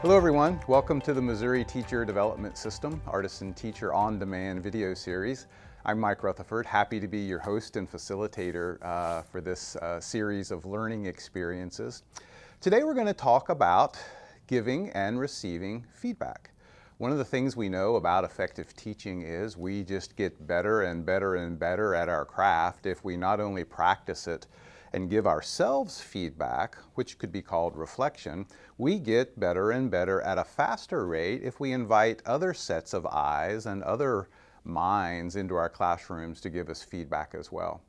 Hello everyone, welcome to the Missouri Teacher Development System Artisan Teacher On-Demand video series. I'm Mike Rutherford, happy to be your host and facilitator for this series of learning experiences. Today we're going to talk about giving and receiving feedback. One of the things we know about effective teaching is we just get better and better and better at our craft if we not only practice it and give ourselves feedback, which could be called reflection. We get better and better at a faster rate if we invite other sets of eyes and other minds into our classrooms to give us feedback as well.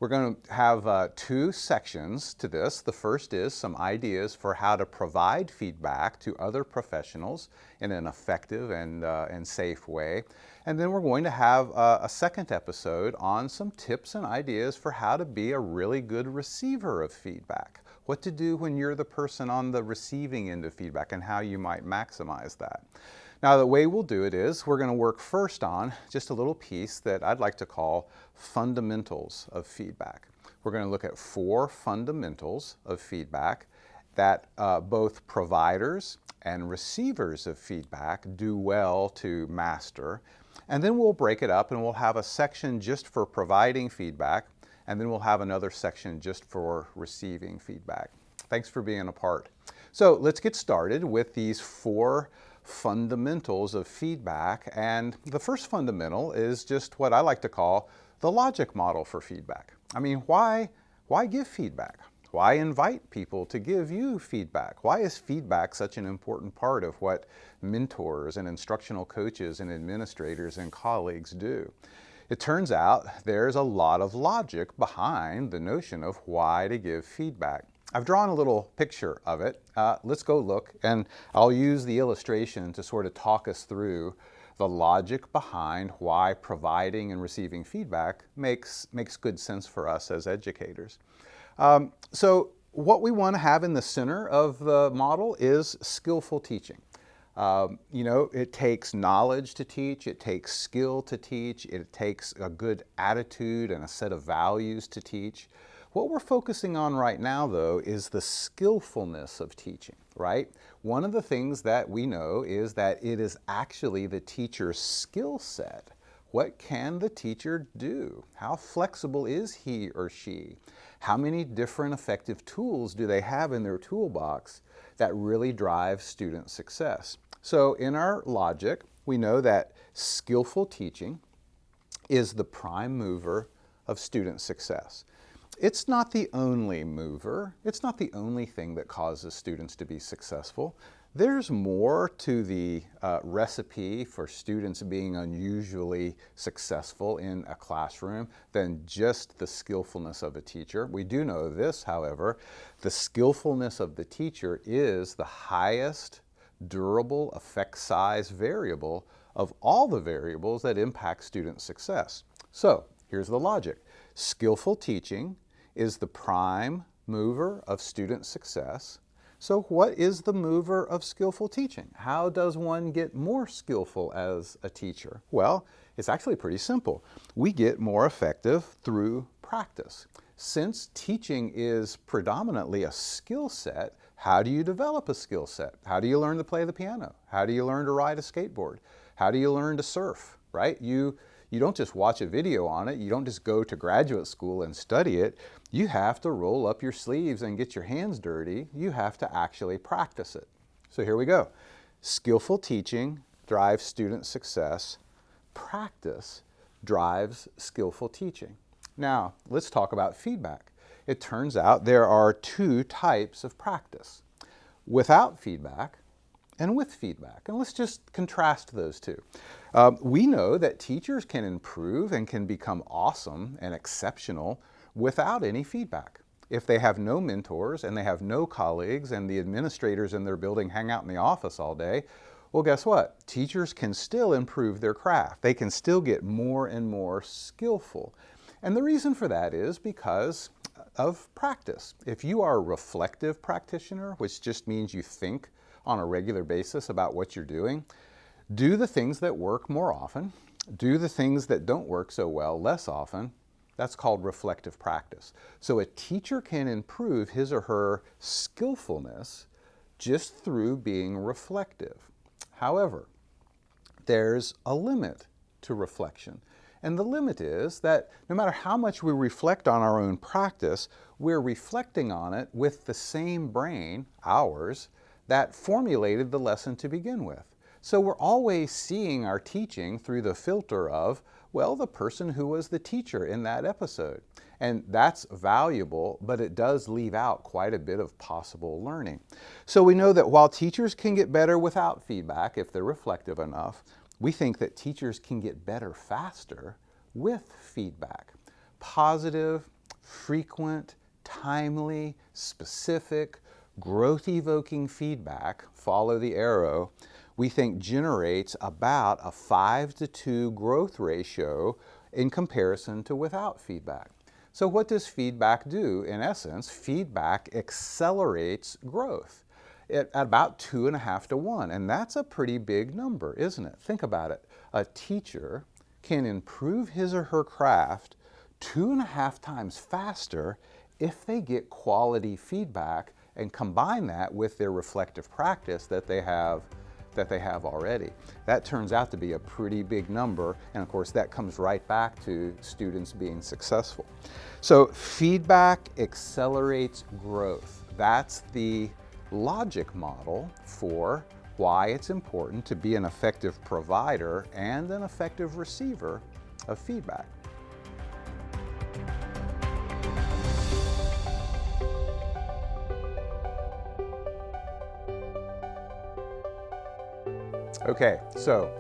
We're going to have two sections to this. The first is some ideas for how to provide feedback to other professionals in an effective and safe way. And then we're going to have a second episode on some tips and ideas for how to be a really good receiver of feedback. What to do when you're the person on the receiving end of feedback and how you might maximize that. Now, the way we'll do it is we're going to work first on just a little piece that I'd like to call fundamentals of feedback. We're going to look at 4 fundamentals of feedback that both providers and receivers of feedback do well to master. And then we'll break it up and we'll have a section just for providing feedback, and then we'll have another section just for receiving feedback. Thanks for being a part. So let's get started with these 4 fundamentals of feedback. And the first fundamental is just what I like to call the logic model for feedback. I mean, why give feedback? Why invite people to give you feedback? Why is feedback such an important part of what mentors and instructional coaches and administrators and colleagues do? It turns out there's a lot of logic behind the notion of why to give feedback. I've drawn a little picture of it. Let's go look, and I'll use the illustration to sort of talk us through the logic behind why providing and receiving feedback makes good sense for us as educators. So what we want to have in the center of the model is skillful teaching. It takes knowledge to teach, it takes skill to teach, it takes a good attitude and a set of values to teach. What we're focusing on right now, though, is the skillfulness of teaching, right? One of the things that we know is that it is actually the teacher's skill set. What can the teacher do? How flexible is he or she? How many different effective tools do they have in their toolbox that really drive student success? So in our logic, we know that skillful teaching is the prime mover of student success. It's not the only mover. It's not the only thing that causes students to be successful. There's more to the recipe for students being unusually successful in a classroom than just the skillfulness of a teacher. We do know this, however, the skillfulness of the teacher is the highest durable effect size variable of all the variables that impact student success. So here's the logic. Skillful teaching is the prime mover of student success. So what is the mover of skillful teaching? How does one get more skillful as a teacher? Well, it's actually pretty simple. We get more effective through practice. Since teaching is predominantly a skill set, how do you develop a skill set? How do you learn to play the piano? How do you learn to ride a skateboard? How do you learn to surf, right? You don't just watch a video on it. You don't just go to graduate school and study it. You have to roll up your sleeves and get your hands dirty. You have to actually practice it. So here we go. Skillful teaching drives student success. Practice drives skillful teaching. Now, let's talk about feedback. It turns out there are 2 types of practice: without feedback and with feedback. And let's just contrast those 2. We know that teachers can improve and can become awesome and exceptional without any feedback. If they have no mentors and they have no colleagues and the administrators in their building hang out in the office all day, well, guess what? Teachers can still improve their craft. They can still get more and more skillful. And the reason for that is because of practice. If you are a reflective practitioner, which just means you think on a regular basis about what you're doing, do the things that work more often, do the things that don't work so well less often. That's called reflective practice. So a teacher can improve his or her skillfulness just through being reflective. However, there's a limit to reflection. And the limit is that no matter how much we reflect on our own practice, we're reflecting on it with the same brain, ours, that formulated the lesson to begin with. So we're always seeing our teaching through the filter of, well, the person who was the teacher in that episode. And that's valuable, but it does leave out quite a bit of possible learning. So we know that while teachers can get better without feedback if they're reflective enough, we think that teachers can get better faster with feedback. Positive, frequent, timely, specific, growth-evoking feedback, follow the arrow, we think generates about a 5-to-2 growth ratio in comparison to without feedback. So what does feedback do? In essence, feedback accelerates growth at about 2.5 to 1, and that's a pretty big number, isn't it? Think about it. A teacher can improve his or her craft 2.5 times faster if they get quality feedback and combine that with their reflective practice that they have already. That turns out to be a pretty big number, and of course that comes right back to students being successful. So feedback accelerates growth. That's the logic model for why it's important to be an effective provider and an effective receiver of feedback. Okay, so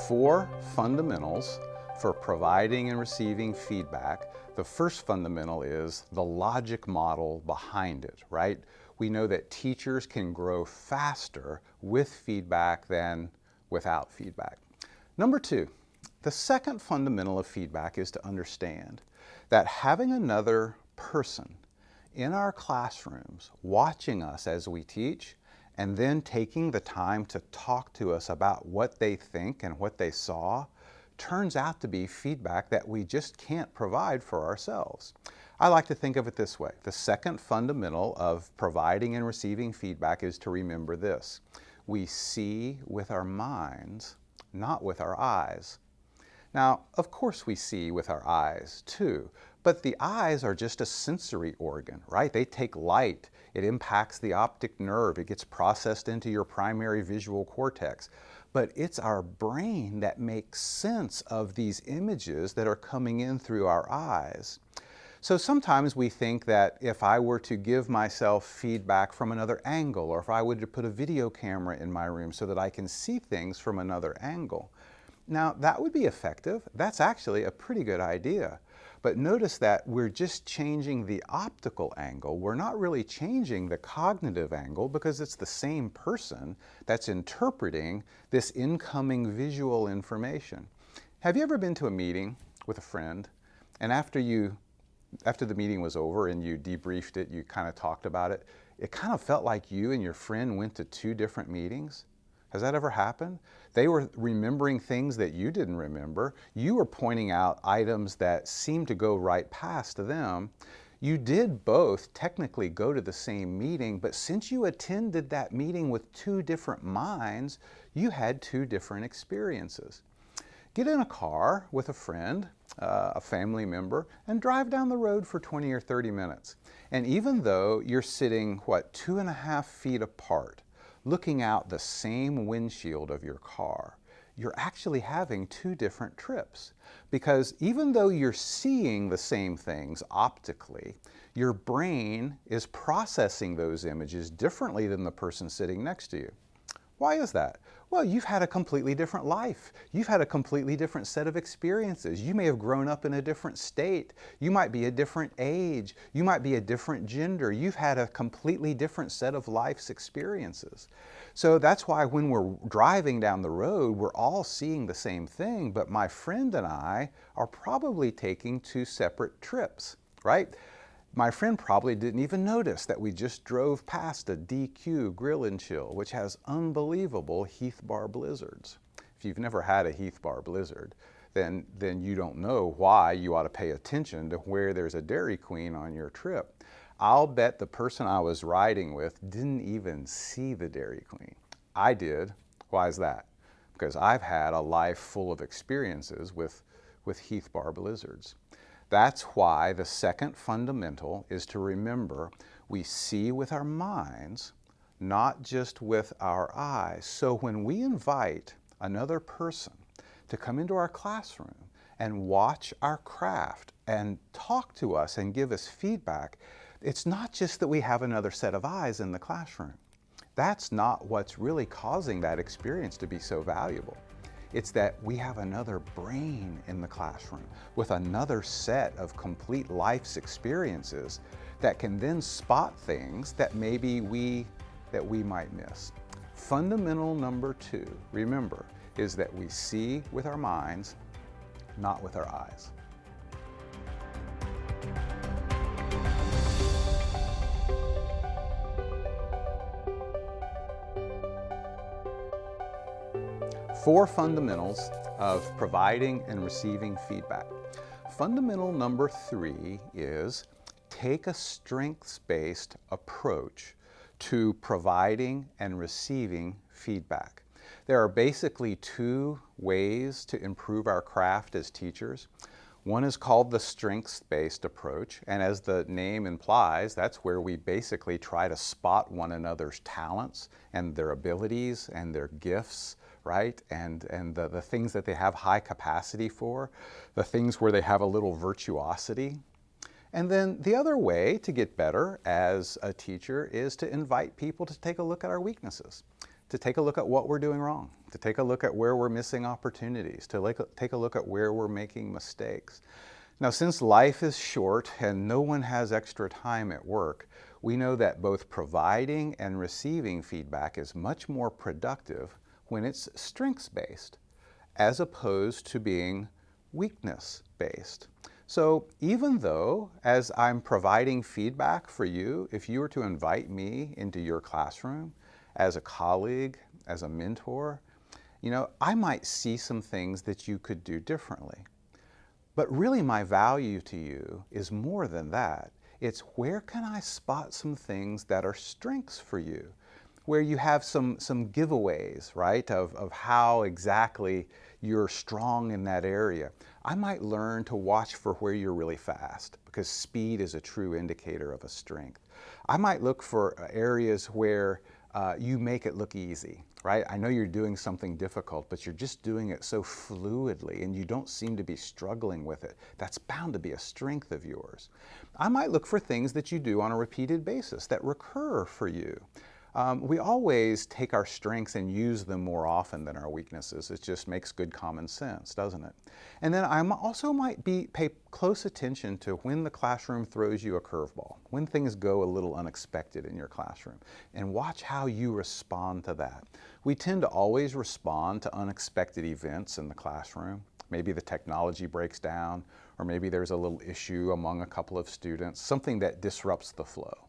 4 fundamentals for providing and receiving feedback. The first fundamental is the logic model behind it, right? We know that teachers can grow faster with feedback than without feedback. Number 2, the second fundamental of feedback is to understand that having another person in our classrooms watching us as we teach and then taking the time to talk to us about what they think and what they saw turns out to be feedback that we just can't provide for ourselves. I like to think of it this way. The second fundamental of providing and receiving feedback is to remember this. We see with our minds, not with our eyes. Now, of course we see with our eyes too, but the eyes are just a sensory organ, right? They take light. It impacts the optic nerve. It gets processed into your primary visual cortex. But it's our brain that makes sense of these images that are coming in through our eyes. So sometimes we think that if I were to give myself feedback from another angle, or if I were to put a video camera in my room so that I can see things from another angle, now that would be effective. That's actually a pretty good idea. But notice that we're just changing the optical angle. We're not really changing the cognitive angle because it's the same person that's interpreting this incoming visual information. Have you ever been to a meeting with a friend, and after the meeting was over and you debriefed it, you kind of talked about it, it kind of felt like you and your friend went to 2 different meetings? Has that ever happened? They were remembering things that you didn't remember. You were pointing out items that seemed to go right past them. You did both technically go to the same meeting, but since you attended that meeting with 2 different minds, you had 2 different experiences. Get in a car with a friend, a family member, and drive down the road for 20 or 30 minutes. And even though you're sitting, 2.5 feet apart, looking out the same windshield of your car, you're actually having 2 different trips. Because even though you're seeing the same things optically, your brain is processing those images differently than the person sitting next to you. Why is that? Well, you've had a completely different life. You've had a completely different set of experiences. You may have grown up in a different state. You might be a different age. You might be a different gender. You've had a completely different set of life's experiences. So that's why when we're driving down the road, we're all seeing the same thing, but my friend and I are probably taking 2 separate trips, right? My friend probably didn't even notice that we just drove past a DQ Grill and Chill, which has unbelievable Heath Bar blizzards. If you've never had a Heath Bar blizzard, then you don't know why you ought to pay attention to where there's a Dairy Queen on your trip. I'll bet the person I was riding with didn't even see the Dairy Queen. I did. Why is that? Because I've had a life full of experiences with Heath bar blizzards. That's why the second fundamental is to remember we see with our minds, not just with our eyes. So when we invite another person to come into our classroom and watch our craft and talk to us and give us feedback, it's not just that we have another set of eyes in the classroom. That's not what's really causing that experience to be so valuable. It's that we have another brain in the classroom with another set of complete life's experiences that can then spot things that maybe we might miss. Fundamental number 2, remember, is that we see with our minds, not with our eyes. Four fundamentals of providing and receiving feedback. Fundamental number 3 is take a strengths-based approach to providing and receiving feedback. There are basically 2 ways to improve our craft as teachers. One is called the strengths-based approach, and as the name implies, that's where we basically try to spot one another's talents and their abilities and their gifts, right? And the things that they have high capacity for, the things where they have a little virtuosity. And then the other way to get better as a teacher is to invite people to take a look at our weaknesses, to take a look at what we're doing wrong, to take a look at where we're missing opportunities, to take a look at where we're making mistakes. Now, since life is short and no one has extra time at work, we know that both providing and receiving feedback is much more productive when it's strengths-based, as opposed to being weakness-based. So even though, as I'm providing feedback for you, if you were to invite me into your classroom as a colleague, as a mentor, I might see some things that you could do differently. But really my value to you is more than that. It's where can I spot some things that are strengths for you, where you have some giveaways, right, of how exactly you're strong in that area. I might learn to watch for where you're really fast, because speed is a true indicator of a strength. I might look for areas where you make it look easy, right? I know you're doing something difficult, but you're just doing it so fluidly and you don't seem to be struggling with it. That's bound to be a strength of yours. I might look for things that you do on a repeated basis that recur for you. We always take our strengths and use them more often than our weaknesses. It just makes good common sense, doesn't it? And then I also might pay close attention to when the classroom throws you a curveball, when things go a little unexpected in your classroom, and watch how you respond to that. We tend to always respond to unexpected events in the classroom. Maybe the technology breaks down, or maybe there's a little issue among a couple of students, something that disrupts the flow.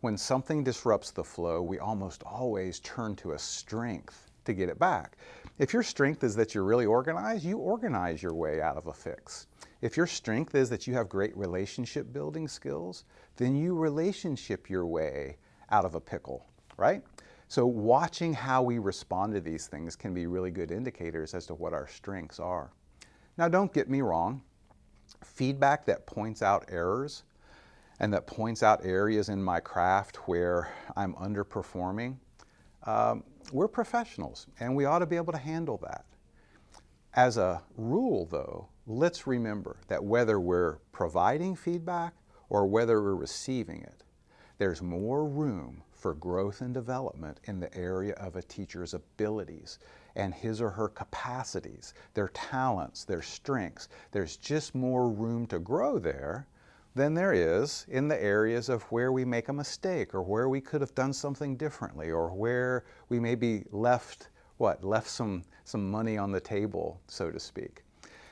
When something disrupts the flow, we almost always turn to a strength to get it back. If your strength is that you're really organized, you organize your way out of a fix. If your strength is that you have great relationship building skills, then you relationship your way out of a pickle, right? So watching how we respond to these things can be really good indicators as to what our strengths are. Now, don't get me wrong. Feedback that points out errors and that points out areas in my craft where I'm underperforming, we're professionals and we ought to be able to handle that. As a rule though, let's remember that whether we're providing feedback or whether we're receiving it, there's more room for growth and development in the area of a teacher's abilities and his or her capacities, their talents, their strengths. There's just more room to grow there than there is in the areas of where we make a mistake or where we could have done something differently or where we maybe left some money on the table, so to speak.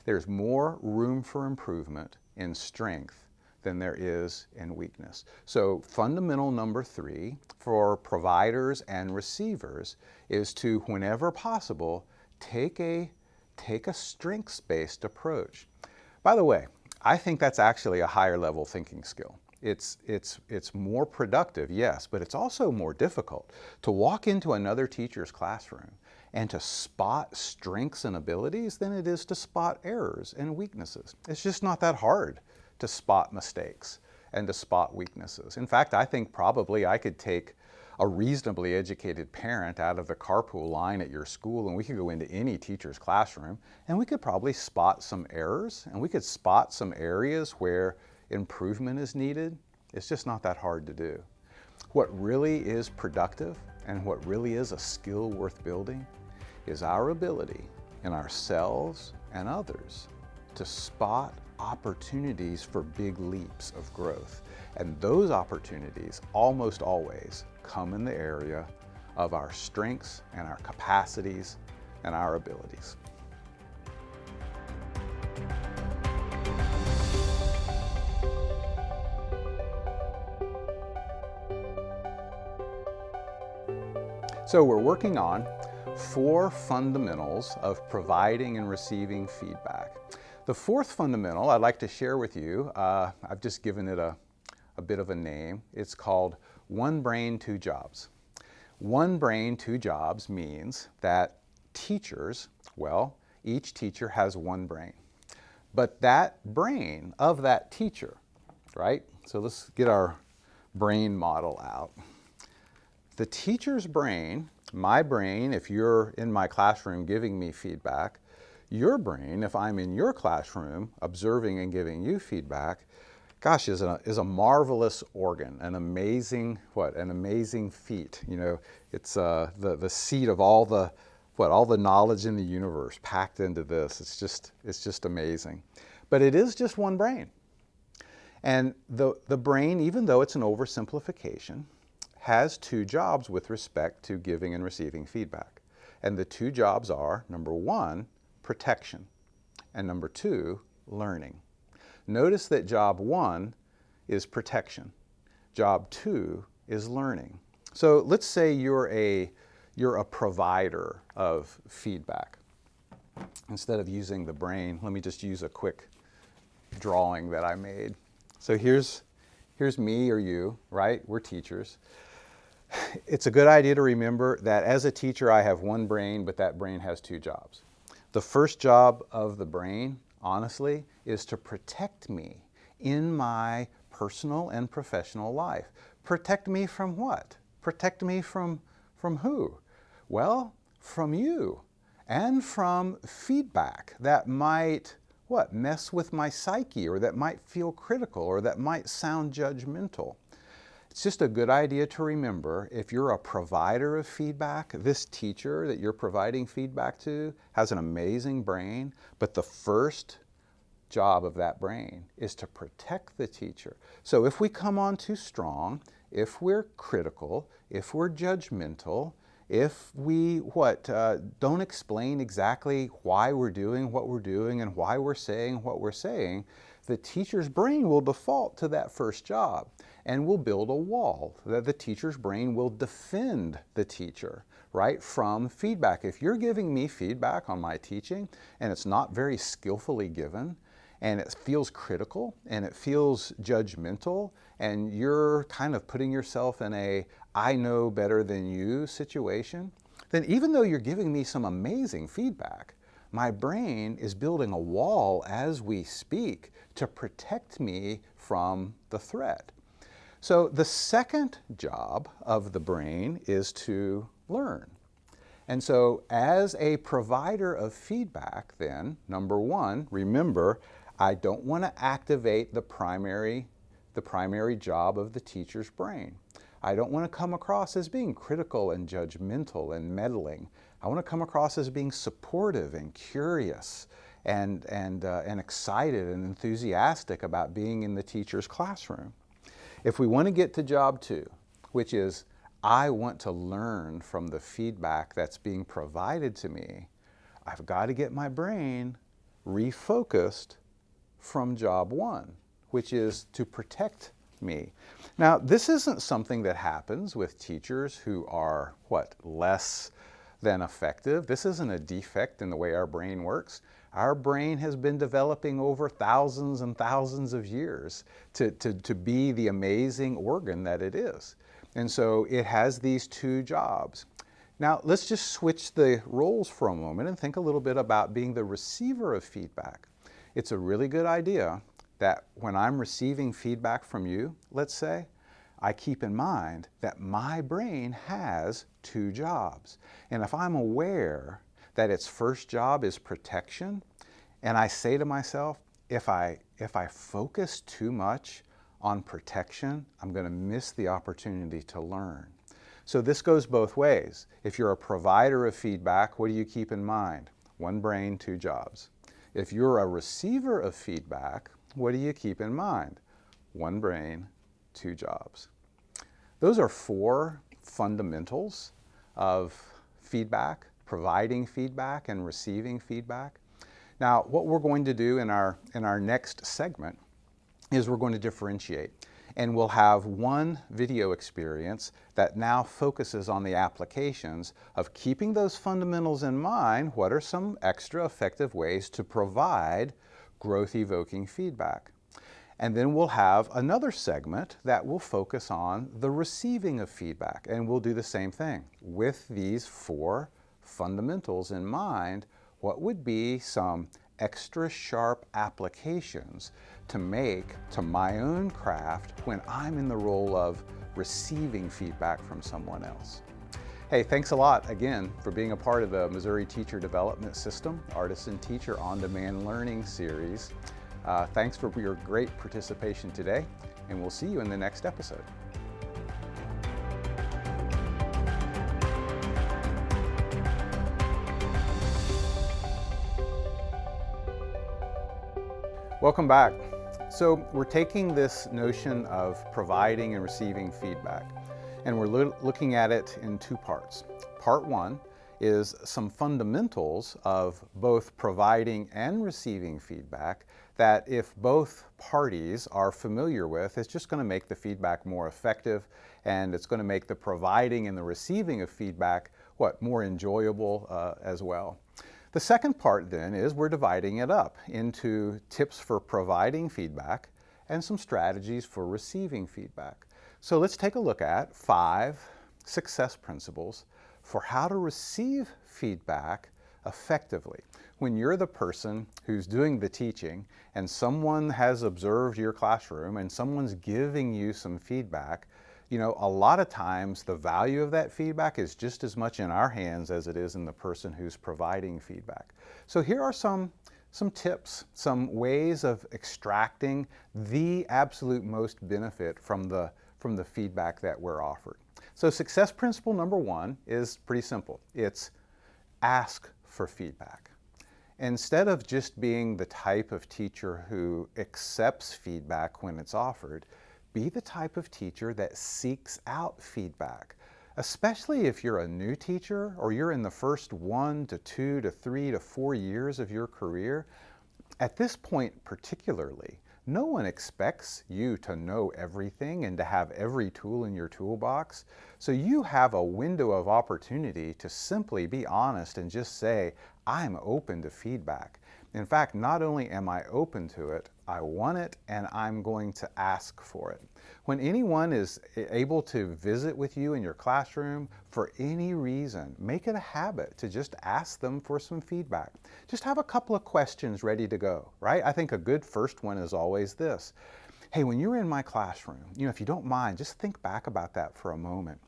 There's more room for improvement in strength than there is in weakness. So fundamental number 3 for providers and receivers is to, whenever possible, take a strengths-based approach. By the way, I think that's actually a higher level thinking skill. it's more productive, yes, but it's also more difficult to walk into another teacher's classroom and to spot strengths and abilities than it is to spot errors and weaknesses. It's just not that hard to spot mistakes and to spot weaknesses. In fact, I think probably I could take a reasonably educated parent out of the carpool line at your school, and we could go into any teacher's classroom, and we could probably spot some errors, and we could spot some areas where improvement is needed. It's just not that hard to do. What really is productive and what really is a skill worth building is our ability in ourselves and others to spot opportunities for big leaps of growth. And those opportunities almost always come in the area of our strengths and our capacities and our abilities. So we're working on 4 fundamentals of providing and receiving feedback. The 4th fundamental I'd like to share with you, I've just given it a bit of a name. It's called one brain, 2 jobs. One brain, 2 jobs means that teachers, well, each teacher has one brain. But that brain of that teacher, right? So let's get our brain model out. The teacher's brain, my brain, if you're in my classroom giving me feedback, your brain, if I'm in your classroom observing and giving you feedback, gosh, is a marvelous organ, an amazing feat. You know, it's the seed of all the knowledge in the universe packed into this. It's just amazing. But it is just one brain. And the brain, even though it's an oversimplification, has 2 jobs with respect to giving and receiving feedback. And the 2 jobs are, number 1, protection, and number 2, learning. Notice that job 1 is protection. Job 2 is learning. So let's say you're a provider of feedback. Instead of using the brain, let me just use a quick drawing that I made. So here's me or you, right? We're teachers. It's a good idea to remember that as a teacher, I have one brain, but that brain has 2 jobs. The first job of the brain, honestly, is to protect me in my personal and professional life. Protect me from what? Protect me from who? Well, from you, and from feedback that might, mess with my psyche, or that might feel critical, or that might sound judgmental. It's just a good idea to remember, if you're a provider of feedback, this teacher that you're providing feedback to has an amazing brain, but the first job of that brain is to protect the teacher. So if we come on too strong, if we're critical, if we're judgmental, if we don't explain exactly why we're doing what we're doing and why we're saying what we're saying, the teacher's brain will default to that first job and will build a wall that the teacher's brain will defend the teacher, right, from feedback. If you're giving me feedback on my teaching and it's not very skillfully given, and it feels critical and it feels judgmental, and you're kind of putting yourself in a I know better than you situation, then even though you're giving me some amazing feedback, my brain is building a wall as we speak to protect me from the threat. So the second job of the brain is to learn. And so as a provider of feedback, then, number 1, remember, I don't want to activate the primary job of the teacher's brain. I don't want to come across as being critical and judgmental and meddling. I want to come across as being supportive and curious and excited and enthusiastic about being in the teacher's classroom. If we want to get to job 2, which is I want to learn from the feedback that's being provided to me, I've got to get my brain refocused from job 1, which is to protect me. Now, this isn't something that happens with teachers who are, less than effective. This isn't a defect in the way our brain works. Our brain has been developing over thousands and thousands of years to be the amazing organ that it is. And so it has these two jobs. Now, let's just switch the roles for a moment and think a little bit about being the receiver of feedback. It's a really good idea that when I'm receiving feedback from you, let's say, I keep in mind that my brain has two jobs. And if I'm aware that its first job is protection, and I say to myself, if I focus too much on protection, I'm going to miss the opportunity to learn. So this goes both ways. If you're a provider of feedback, what do you keep in mind? One brain, two jobs. If you're a receiver of feedback, what do you keep in mind? One brain, two jobs. Those are four fundamentals of feedback, providing feedback and receiving feedback. Now, what we're going to do in our next segment is we're going to differentiate. And we'll have one video experience that now focuses on the applications of keeping those fundamentals in mind. What are some extra effective ways to provide growth-evoking feedback? And then we'll have another segment that will focus on the receiving of feedback. And we'll do the same thing. With these four fundamentals in mind, what would be some extra sharp applications to make to my own craft when I'm in the role of receiving feedback from someone else? Hey, thanks a lot again for being a part of the Missouri Teacher Development System Artisan Teacher On-Demand Learning Series. Thanks for your great participation today, and we'll see you in the next episode. Welcome back. So we're taking this notion of providing and receiving feedback, and we're looking at it in two parts. Part one is some fundamentals of both providing and receiving feedback that if both parties are familiar with, it's just going to make the feedback more effective, and it's going to make the providing and the receiving of feedback, more enjoyable as well. The second part then is we're dividing it up into tips for providing feedback and some strategies for receiving feedback. So let's take a look at 5 success principles for how to receive feedback effectively. When you're the person who's doing the teaching and someone has observed your classroom and someone's giving you some feedback, a lot of times the value of that feedback is just as much in our hands as it is in the person who's providing feedback. So here are some tips, some ways of extracting the absolute most benefit from the feedback that we're offered. So success principle number 1 is pretty simple. It's ask for feedback. Instead of just being the type of teacher who accepts feedback when it's offered, be the type of teacher that seeks out feedback, especially if you're a new teacher or you're in the first 1 to 2 to 3 to 4 years of your career. At this point particularly, no one expects you to know everything and to have every tool in your toolbox. So you have a window of opportunity to simply be honest and just say, I'm open to feedback. In fact, not only am I open to it, I want it and I'm going to ask for it. When anyone is able to visit with you in your classroom for any reason, make it a habit to just ask them for some feedback. Just have a couple of questions ready to go, right? I think a good first one is always this. Hey, when you were in my classroom, if you don't mind, just think back about that for a moment.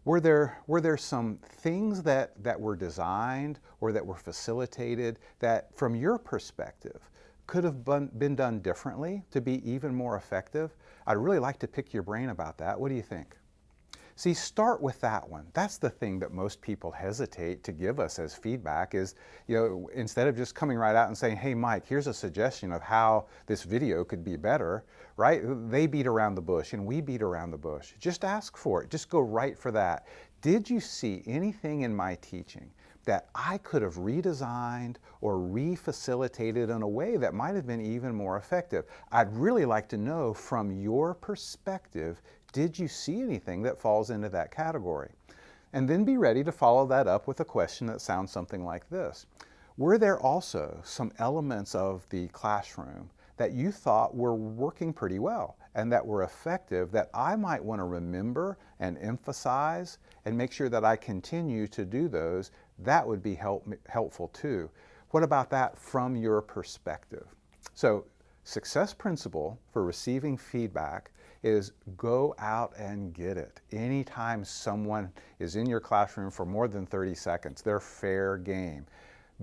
Were there some things that were designed or that were facilitated that, from your perspective, could have been done differently to be even more effective? I'd really like to pick your brain about that. What do you think? See, start with that one. That's the thing that most people hesitate to give us as feedback is, instead of just coming right out and saying, hey, Mike, here's a suggestion of how this video could be better, right? They beat around the bush and we beat around the bush. Just ask for it. Just go right for that. Did you see anything in my teaching that I could have redesigned or re-facilitated in a way that might have been even more effective? I'd really like to know from your perspective, did you see anything that falls into that category? And then be ready to follow that up with a question that sounds something like this. Were there also some elements of the classroom that you thought were working pretty well and that were effective that I might want to remember and emphasize and make sure that I continue to do those? That would be helpful too. What about that from your perspective? So, success principle for receiving feedback is go out and get it. Anytime someone is in your classroom for more than 30 seconds, they're fair game.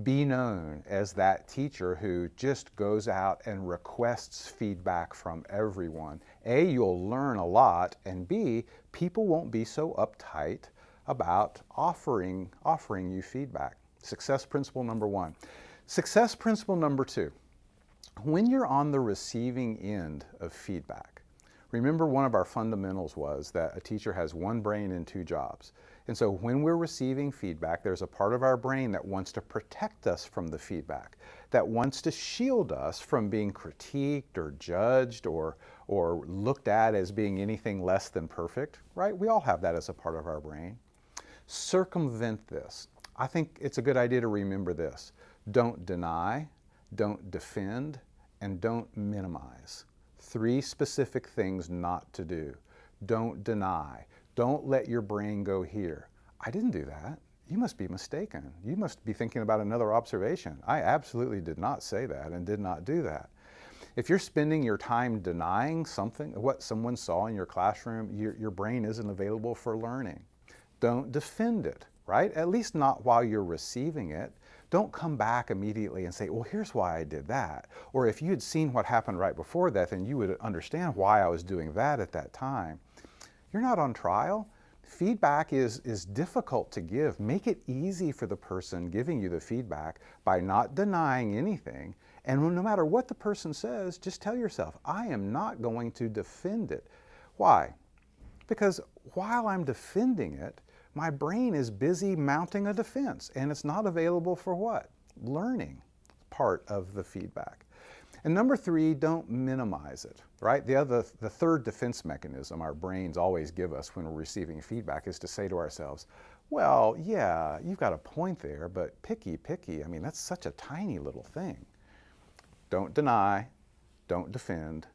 Be known as that teacher who just goes out and requests feedback from everyone. A, you'll learn a lot, and B, people won't be so uptight about offering you feedback. Success principle number one. Success principle number two. When you're on the receiving end of feedback, remember one of our fundamentals was that a teacher has one brain and two jobs. And so when we're receiving feedback, there's a part of our brain that wants to protect us from the feedback, that wants to shield us from being critiqued or judged or looked at as being anything less than perfect, right? We all have that as a part of our brain. Circumvent this. I think it's a good idea to remember this. Don't deny, don't defend, and don't minimize. 3 specific things not to do. Don't deny. Don't let your brain go here. I didn't do that. You must be mistaken. You must be thinking about another observation. I absolutely did not say that and did not do that. If you're spending your time denying something, what someone saw in your classroom, your brain isn't available for learning. Don't defend it, right? At least not while you're receiving it. Don't come back immediately and say, well, here's why I did that. Or if you had seen what happened right before that, then you would understand why I was doing that at that time. You're not on trial. Feedback is difficult to give. Make it easy for the person giving you the feedback by not denying anything. And no matter what the person says, just tell yourself, I am not going to defend it. Why? Because while I'm defending it, my brain is busy mounting a defense, and it's not available for what? Learning part of the feedback. And number 3, don't minimize it, right? The third defense mechanism our brains always give us when we're receiving feedback is to say to ourselves, well, yeah, you've got a point there, but picky, I mean, that's such a tiny little thing. Don't deny, don't defend,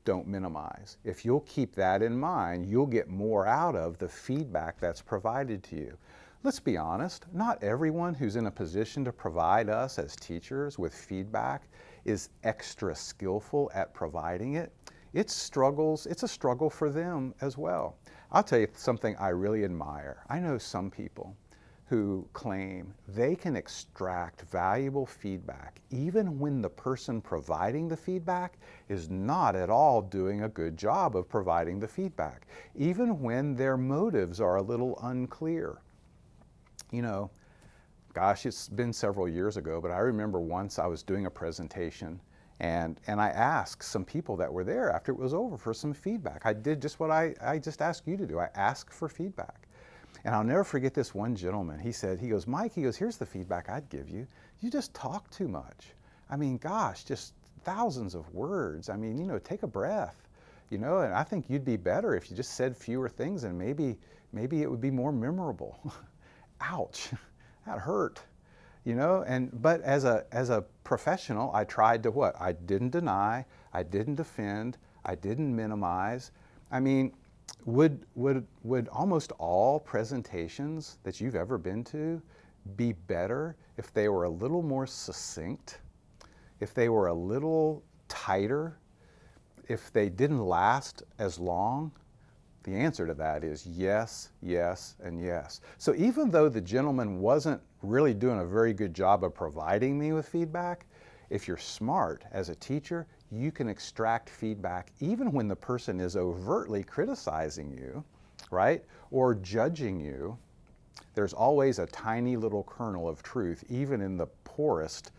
don't minimize. If you'll keep that in mind, you'll get more out of the feedback that's provided to you. Let's be honest, not everyone who's in a position to provide us as teachers with feedback is extra skillful at providing it. It's a struggle for them as well. I'll tell you something I really admire. I know some people who claim they can extract valuable feedback even when the person providing the feedback is not at all doing a good job of providing the feedback, even when their motives are a little unclear. You know, gosh, it's been several years ago, but I remember once I was doing a presentation and I asked some people that were there after it was over for some feedback. I did just what I just asked you to do. I asked for feedback. And I'll never forget this one gentleman. He goes, Mike, here's the feedback I'd give you. You just talk too much. I mean, gosh, just thousands of words. I mean, take a breath, and I think you'd be better if you just said fewer things and maybe it would be more memorable. Ouch, that hurt, but as a professional, I tried to what? I didn't deny, I didn't defend, I didn't minimize. I mean, would almost all presentations that you've ever been to be better if they were a little more succinct, if they were a little tighter, if they didn't last as long? The answer to that is yes, yes, and yes. So even though the gentleman wasn't really doing a very good job of providing me with feedback, if you're smart as a teacher, you can extract feedback even when the person is overtly criticizing you, right, or judging you. There's always a tiny little kernel of truth, even in the poorest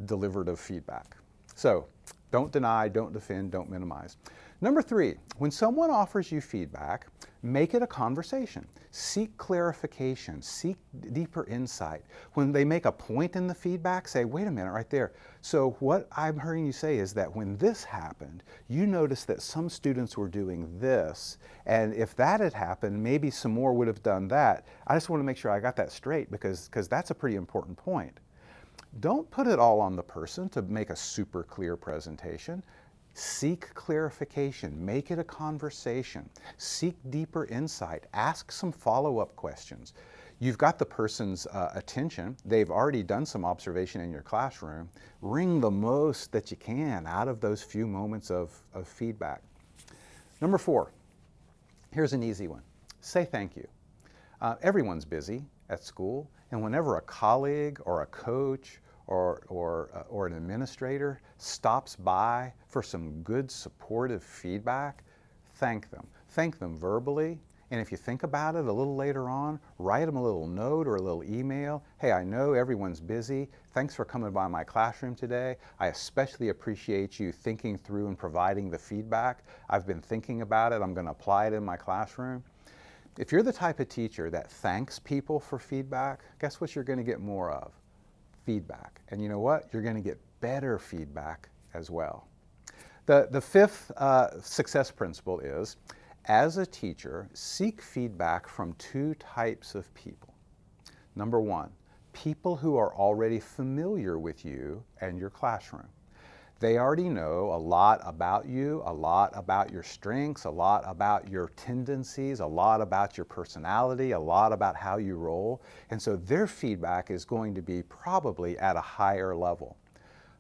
deliberative feedback. So don't deny, don't defend, don't minimize. Number 3, when someone offers you feedback, make it a conversation. Seek clarification, seek deeper insight. When they make a point in the feedback, say, wait a minute, right there. So what I'm hearing you say is that when this happened, you noticed that some students were doing this, and if that had happened, maybe some more would have done that. I just want to make sure I got that straight because that's a pretty important point. Don't put it all on the person to make a super clear presentation. Seek clarification, make it a conversation, seek deeper insight, ask some follow-up questions. You've got the person's attention, they've already done some observation in your classroom. Wring the most that you can out of those few moments of feedback. Number 4, here's an easy one. Say thank you. Everyone's busy at school, and whenever a colleague or a coach or an administrator stops by for some good supportive feedback, thank them. Thank them verbally, and if you think about it a little later on, write them a little note or a little email. Hey, I know everyone's busy. Thanks for coming by my classroom today. I especially appreciate you thinking through and providing the feedback. I've been thinking about it. I'm going to apply it in my classroom. If you're the type of teacher that thanks people for feedback, guess what you're going to get more of? Feedback. And you know what? You're going to get better feedback as well. The fifth success principle is, as a teacher, seek feedback from 2 types of people. Number 1, people who are already familiar with you and your classroom. They already know a lot about you, a lot about your strengths, a lot about your tendencies, a lot about your personality, a lot about how you roll. And so their feedback is going to be probably at a higher level.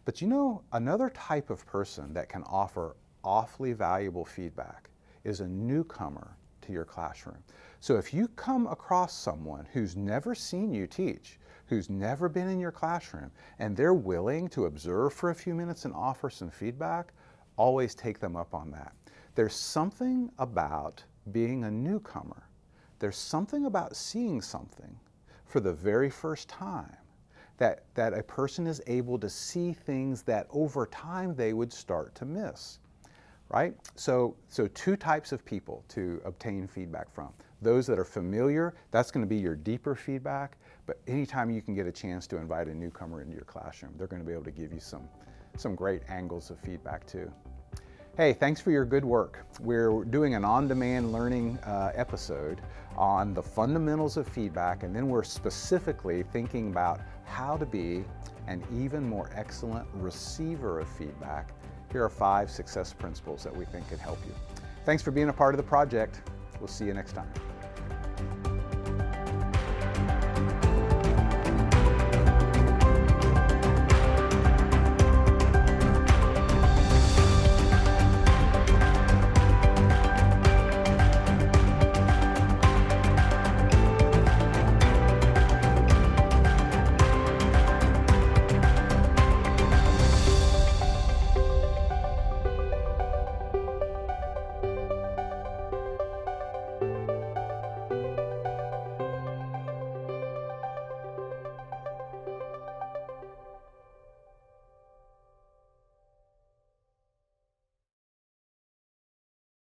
But you know, another type of person that can offer awfully valuable feedback is a newcomer to your classroom. So if you come across someone who's never seen you teach, who's never been in your classroom, and they're willing to observe for a few minutes and offer some feedback, always take them up on that. There's something about being a newcomer. There's something about seeing something for the very first time that a person is able to see things that over time they would start to miss, right? So 2 types of people to obtain feedback from. Those that are familiar, that's going to be your deeper feedback, but anytime you can get a chance to invite a newcomer into your classroom, they're going to be able to give you some great angles of feedback too. Hey, thanks for your good work. We're doing an on-demand learning episode on the fundamentals of feedback, and then we're specifically thinking about how to be an even more excellent receiver of feedback. Here are 5 success principles that we think can help you. Thanks for being a part of the project. We'll see you next time.